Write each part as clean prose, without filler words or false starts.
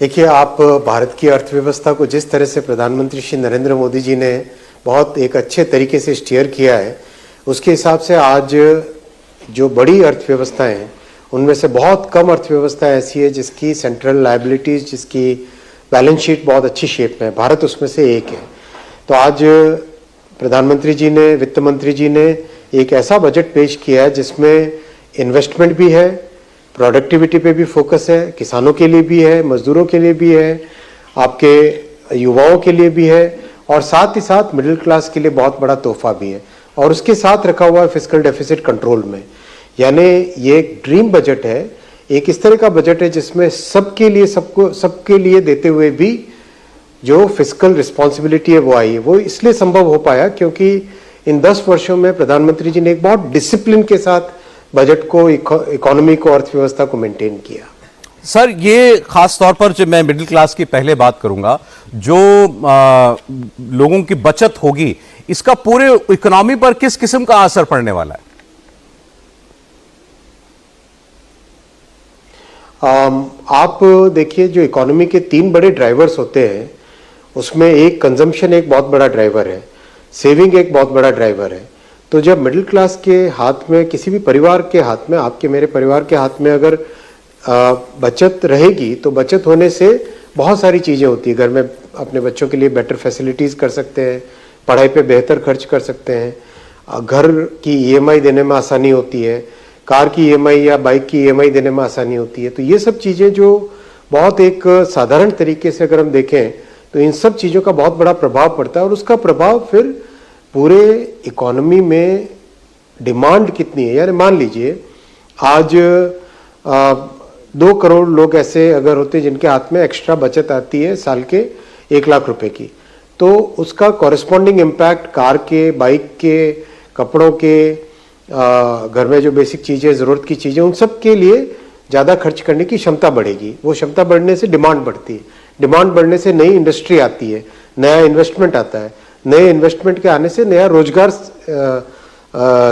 देखिए, आप भारत की अर्थव्यवस्था को जिस तरह से प्रधानमंत्री श्री नरेंद्र मोदी जी ने बहुत एक अच्छे तरीके से स्टीयर किया है, उसके हिसाब से आज जो बड़ी अर्थव्यवस्थाएं हैं उनमें से बहुत कम अर्थव्यवस्था ऐसी है जिसकी सेंट्रल लायबिलिटीज, जिसकी बैलेंस शीट बहुत अच्छी शेप में है। भारत उसमें से एक है। तो आज प्रधानमंत्री जी ने, वित्त मंत्री जी ने एक ऐसा बजट पेश किया है जिसमें इन्वेस्टमेंट भी है, प्रोडक्टिविटी पे भी फोकस है, किसानों के लिए भी है, मजदूरों के लिए भी है, आपके युवाओं के लिए भी है, और साथ ही साथ मिडिल क्लास के लिए बहुत बड़ा तोहफा भी है। और उसके साथ रखा हुआ है फिस्कल डेफिसिट कंट्रोल में। यानी ये एक ड्रीम बजट है, एक इस तरह का बजट है जिसमें सबके लिए, सबके लिए देते हुए भी जो फिस्कल रिस्पॉन्सिबिलिटी है वो आई है। वो इसलिए संभव हो पाया क्योंकि इन 10 वर्षों में प्रधानमंत्री जी ने एक बहुत डिसिप्लिन के साथ बजट को, इकोनॉमी को, अर्थव्यवस्था को मेंटेन किया। सर, ये खास तौर पर जब मैं मिडिल क्लास की पहले बात करूंगा, जो लोगों की बचत होगी, इसका पूरे इकोनॉमी पर किस किस्म का असर पड़ने वाला है? आप देखिए, जो इकोनॉमी के 3 बड़े ड्राइवर्स होते हैं उसमें एक कंजम्पशन एक बहुत बड़ा ड्राइवर है, सेविंग एक बहुत बड़ा ड्राइवर है। तो जब मिडिल क्लास के हाथ में, किसी भी परिवार के हाथ में, आपके मेरे परिवार के हाथ में अगर बचत रहेगी तो बचत होने से बहुत सारी चीज़ें होती है। घर में अपने बच्चों के लिए बेटर फैसिलिटीज़ कर सकते हैं, पढ़ाई पे बेहतर खर्च कर सकते हैं, घर की ईएमआई देने में आसानी होती है, कार की ईएमआई या बाइक की ईएमआई देने में आसानी होती है। तो ये सब चीज़ें जो बहुत एक साधारण तरीके से अगर हम देखें तो इन सब चीज़ों का बहुत बड़ा प्रभाव पड़ता है, और उसका प्रभाव फिर पूरे इकोनॉमी में डिमांड कितनी है। यानी मान लीजिए आज 2 करोड़ लोग ऐसे अगर होते हैं जिनके हाथ में एक्स्ट्रा बचत आती है साल के 1 लाख रुपए की, तो उसका कॉरेस्पॉन्डिंग इम्पैक्ट कार के, बाइक के, कपड़ों के, घर में जो बेसिक चीज़ें, ज़रूरत की चीज़ें, उन सब के लिए ज़्यादा खर्च करने की क्षमता बढ़ेगी। वो क्षमता बढ़ने से डिमांड बढ़ती है, डिमांड बढ़ने से नई इंडस्ट्री आती है, नया इन्वेस्टमेंट आता है, नए इन्वेस्टमेंट के आने से नया रोजगार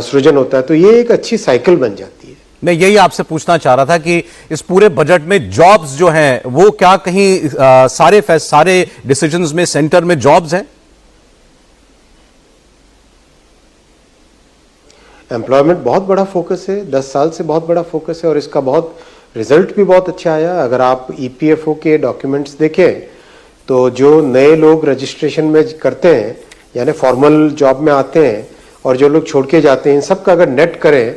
सृजन होता है। तो ये एक अच्छी साइकिल बन जाती है। मैं यही आपसे पूछना चाह रहा था कि इस पूरे बजट में जॉब्स जो हैं वो क्या कहीं सारे डिसीजंस में सेंटर में जॉब्स हैं? एम्प्लॉयमेंट बहुत बड़ा फोकस है, 10 साल से बहुत बड़ा फोकस है, और इसका बहुत रिजल्ट भी बहुत अच्छा आया। अगर आप ईपीएफओ के डॉक्यूमेंट्स देखें तो जो नए लोग रजिस्ट्रेशन में करते हैं, यानी फॉर्मल जॉब में आते हैं, और जो लोग छोड़ के जाते हैं, इन सब का अगर नेट करें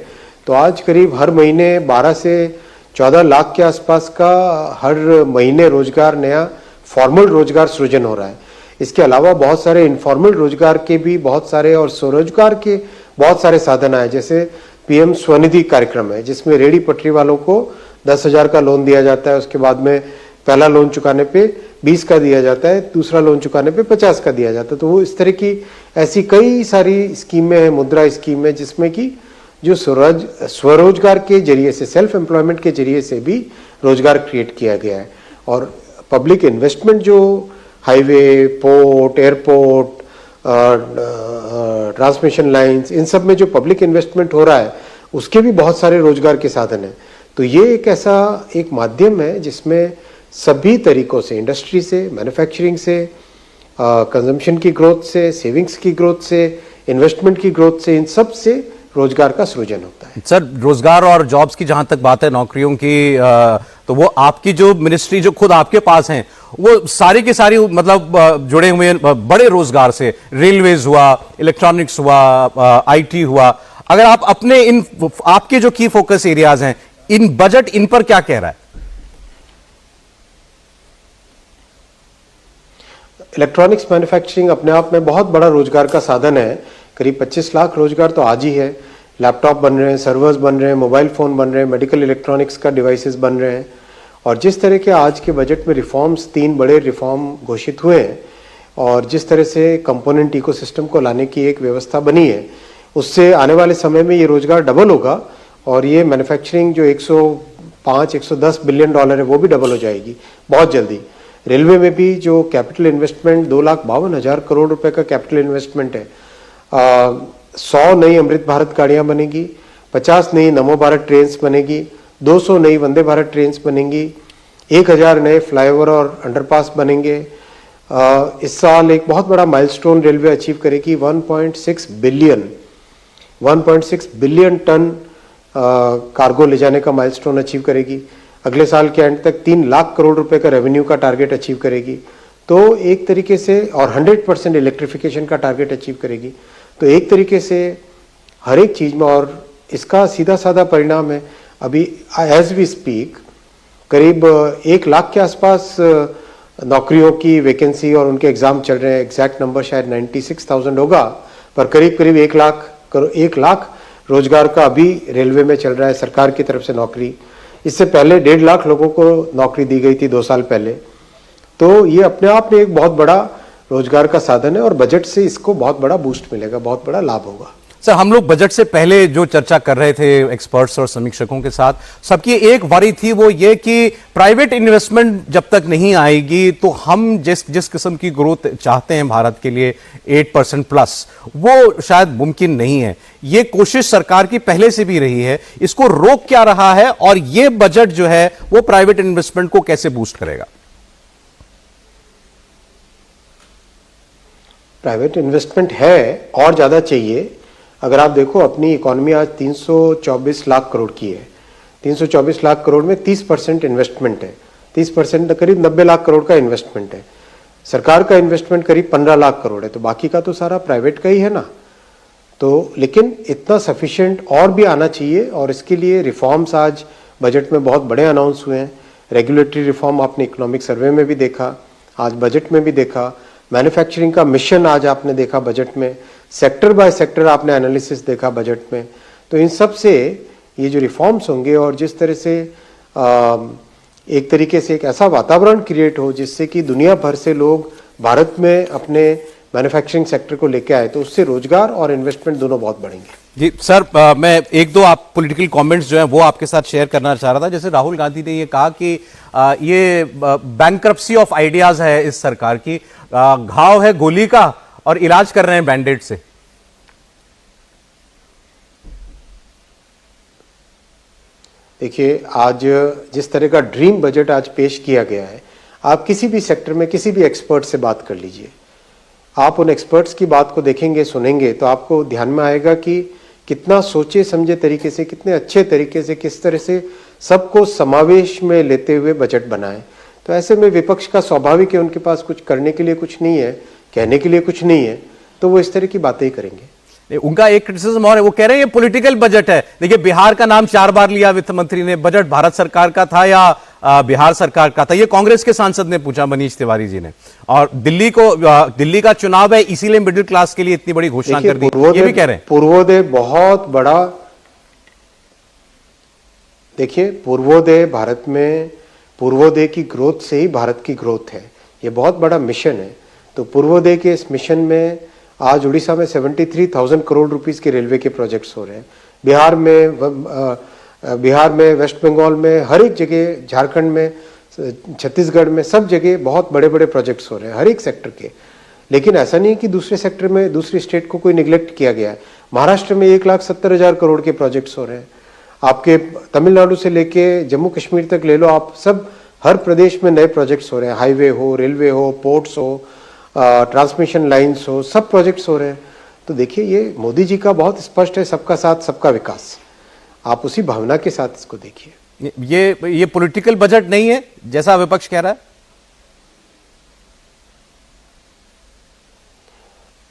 तो आज करीब हर महीने 12 से 14 लाख के आसपास का हर महीने रोजगार, नया फॉर्मल रोजगार सृजन हो रहा है। इसके अलावा बहुत सारे इनफॉर्मल रोजगार के भी बहुत सारे और स्वरोजगार के बहुत सारे साधन आए, जैसे पीएम स्वनिधि कार्यक्रम है जिसमें रेहड़ी पटरी वालों को 10,000 का लोन दिया जाता है। उसके बाद में पहला लोन चुकाने पे 20 का दिया जाता है, दूसरा लोन चुकाने पे 50 का दिया जाता है। तो वो इस तरह की ऐसी कई सारी स्कीमें हैं, मुद्रा स्कीम है, जिसमें कि जो स्वरोजगार के जरिए से, सेल्फ एम्प्लॉयमेंट के जरिए से भी रोजगार क्रिएट किया गया है। और पब्लिक इन्वेस्टमेंट जो highway, port, airport, transmission lines, इन सब में जो पब्लिक इन्वेस्टमेंट हो रहा है उसके भी बहुत सारे रोजगार के साधन हैं। तो ये एक ऐसा एक माध्यम है जिसमें सभी तरीकों से, इंडस्ट्री से, मैन्युफैक्चरिंग से, कंजम्पशन की ग्रोथ से, सेविंग्स की ग्रोथ से, इन्वेस्टमेंट की ग्रोथ से, इन सब से रोजगार का सृजन होता है। सर, रोजगार और जॉब्स की जहां तक बात है, नौकरियों की, तो वो आपकी जो मिनिस्ट्री जो खुद आपके पास हैं वो सारी की सारी मतलब जुड़े हुए हैं बड़े रोजगार से। रेलवेज हुआ, इलेक्ट्रॉनिक्स हुआ, आईटी हुआ। अगर आप अपने इन आपके जो की फोकस एरियाज हैं, इन बजट इन पर क्या कह रहा है? इलेक्ट्रॉनिक्स मैन्युफैक्चरिंग अपने आप में बहुत बड़ा रोजगार का साधन है। करीब 25 लाख रोजगार तो आज ही है। लैपटॉप बन रहे हैं, सर्वर्स बन रहे हैं, मोबाइल फ़ोन बन रहे हैं, मेडिकल इलेक्ट्रॉनिक्स का डिवाइसेस बन रहे हैं। और जिस तरह के आज के बजट में रिफॉर्म्स, 3 बड़े रिफॉर्म घोषित हुए हैं, और जिस तरह से कंपोनेंट इकोसिस्टम को लाने की एक व्यवस्था बनी है, उससे आने वाले समय में ये रोजगार डबल होगा, और ये मैन्युफैक्चरिंग जो 105-110 बिलियन डॉलर है वो भी डबल हो जाएगी बहुत जल्दी। रेलवे में भी जो कैपिटल इन्वेस्टमेंट 2,52,000 करोड़ रुपए का कैपिटल इन्वेस्टमेंट है, 100 नई अमृत भारत गाड़ियां बनेगी, 50 नई नमो भारत ट्रेन्स बनेगी, 200 नई वंदे भारत ट्रेन्स बनेंगी, 1000 नए फ्लाईओवर और अंडरपास बनेंगे। इस साल एक बहुत बड़ा माइलस्टोन रेलवे अचीव करेगी, 1.6 बिलियन टन कार्गो ले जाने का माइलस्टोन अचीव करेगी। अगले साल के एंड तक 3 लाख करोड़ रुपए का रेवेन्यू का टारगेट अचीव करेगी। तो एक तरीके से, और 100% इलेक्ट्रिफिकेशन का टारगेट अचीव करेगी। तो एक तरीके से हर एक चीज में, और इसका सीधा साधा परिणाम है अभी एज वी स्पीक करीब 1 लाख के आसपास नौकरियों की वैकेंसी और उनके एग्जाम चल रहे हैं। एग्जैक्ट नंबर शायद 96,000 होगा, पर करीब करीब 1 लाख रोजगार का अभी रेलवे में चल रहा है सरकार की तरफ से नौकरी। इससे पहले 1.5 लाख लोगों को नौकरी दी गई थी 2 साल पहले। तो ये अपने आप में एक बहुत बड़ा रोजगार का साधन है, और बजट से इसको बहुत बड़ा बूस्ट मिलेगा, बहुत बड़ा लाभ होगा। सर, हम लोग बजट से पहले जो चर्चा कर रहे थे एक्सपर्ट्स और समीक्षकों के साथ, सबकी एक वरी थी, वो ये कि प्राइवेट इन्वेस्टमेंट जब तक नहीं आएगी तो हम जिस किस्म की ग्रोथ चाहते हैं भारत के लिए 8% प्लस, वो शायद मुमकिन नहीं है। ये कोशिश सरकार की पहले से भी रही है, इसको रोक क्या रहा है, और ये बजट जो है वो प्राइवेट इन्वेस्टमेंट को कैसे बूस्ट करेगा? प्राइवेट इन्वेस्टमेंट है और ज्यादा चाहिए। अगर आप देखो, अपनी इकोनॉमी आज 324 लाख करोड़ की है। 324 लाख करोड़ में 30% इन्वेस्टमेंट है। 30% करीब 90 लाख करोड़ का इन्वेस्टमेंट है। सरकार का इन्वेस्टमेंट करीब 15 लाख करोड़ है, तो बाकी का तो सारा प्राइवेट का ही है ना। तो लेकिन इतना सफिशिएंट और भी आना चाहिए, और इसके लिए रिफॉर्म्स आज बजट में बहुत बड़े अनाउंस हुए हैं। रेगुलेटरी रिफॉर्म आपने इकोनॉमिक सर्वे में भी देखा, आज बजट में भी देखा। मैन्युफैक्चरिंग का मिशन आज आपने देखा बजट में। सेक्टर बाय सेक्टर आपने एनालिसिस देखा बजट में। तो इन सब से ये जो रिफॉर्म्स होंगे, और जिस तरह से एक तरीके से एक ऐसा वातावरण क्रिएट हो जिससे कि दुनिया भर से लोग भारत में अपने मैन्युफैक्चरिंग सेक्टर को लेके आए, तो उससे रोजगार और इन्वेस्टमेंट दोनों बहुत बढ़ेंगे। जी सर, मैं एक दो आप पॉलिटिकल कमेंट्स जो हैं वो आपके साथ शेयर करना चाह रहा था। जैसे राहुल गांधी ने ये कहा कि ये बैंक्रप्सी ऑफ आइडियाज है इस सरकार की, घाव है गोली का और इलाज कर रहे हैं बैंडेड से। देखिए, आज जिस तरह का ड्रीम बजट आज पेश किया गया है, आप किसी भी सेक्टर में किसी भी एक्सपर्ट से बात कर लीजिए, आप उन एक्सपर्ट्स की बात को देखेंगे, सुनेंगे, तो आपको ध्यान में आएगा कि कितना सोचे समझे तरीके से, कितने अच्छे तरीके से, किस तरह से सबको समावेश में लेते हुए बजट बनाए। तो ऐसे में विपक्ष का स्वाभाविक है, उनके पास कुछ करने के लिए कुछ नहीं है, कहने के लिए कुछ नहीं है, तो वो इस तरह की बातें ही करेंगे। उनका एक क्रिटिसिज्म और है, वो कह रहे हैं ये पॉलिटिकल बजट है। देखिए, बिहार का नाम 4 बार लिया वित्त मंत्री ने। बजट भारत सरकार का था या बिहार सरकार का था, ये कांग्रेस के सांसद ने पूछा, मनीष तिवारी जी ने। और दिल्ली का चुनाव है, इसीलिए मिडिल क्लास के लिए इतनी बड़ी घोषणा कर दी, ये भी कह रहे हैं। पूर्वोदय बहुत बड़ा, देखिए पूर्वोदय भारत में, पूर्वोदय की ग्रोथ से ही भारत की ग्रोथ है। ये बहुत बड़ा मिशन है। तो पूर्वोदय के इस मिशन में आज उड़ीसा में 73,000 करोड़ रुपीस के रेलवे के प्रोजेक्ट्स हो रहे हैं। बिहार में, वेस्ट बंगाल में, हर एक जगह, झारखंड में, छत्तीसगढ़ में, सब जगह बहुत बड़े बड़े प्रोजेक्ट्स हो रहे हैं हर एक सेक्टर के। लेकिन ऐसा नहीं कि दूसरे सेक्टर में, दूसरी स्टेट को कोई निगलेक्ट किया गया है। महाराष्ट्र में 1,70,000 करोड़ के प्रोजेक्ट्स हो रहे हैं। आपके तमिलनाडु से लेके जम्मू कश्मीर तक ले लो आप, सब हर प्रदेश में नए प्रोजेक्ट्स हो रहे हैं। हाईवे हो, रेलवे हो, पोर्ट्स हो, ट्रांसमिशन लाइन्स हो, सब प्रोजेक्ट्स हो रहे हैं। तो देखिए, ये मोदी जी का बहुत स्पष्ट है, सबका साथ सबका विकास। आप उसी भावना के साथ इसको देखिए। ये पॉलिटिकल बजट नहीं है जैसा विपक्ष कह रहा है।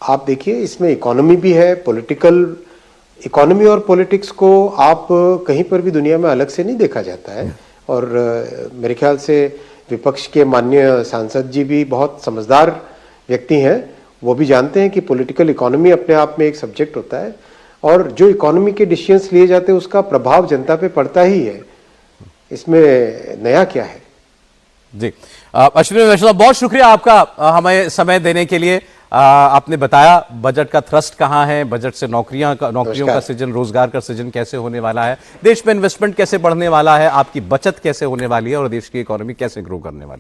आप देखिए, इसमें इकोनॉमी भी है, पॉलिटिकल, इकोनॉमी और पॉलिटिक्स को आप कहीं पर भी दुनिया में अलग से नहीं देखा जाता है। और मेरे ख्याल से विपक्ष के माननीय सांसद जी भी बहुत समझदार व्यक्ति हैं। वो भी जानते हैं कि पॉलिटिकल इकोनॉमी अपने आप में एक सब्जेक्ट होता है, और जो इकोनॉमी के डिसीजंस लिए जाते हैं उसका प्रभाव जनता पे पड़ता ही है। इसमें नया क्या है। जी अश्विनी वैष्णव, बहुत शुक्रिया आपका हमें समय देने के लिए। आपने बताया बजट का थ्रस्ट कहां है, बजट से नौकरियों का सृजन, रोजगार का सृजन कैसे होने वाला है, देश में इन्वेस्टमेंट कैसे बढ़ने वाला है, आपकी बचत कैसे होने वाली है, और देश की इकोनॉमी कैसे ग्रो करने वाली है।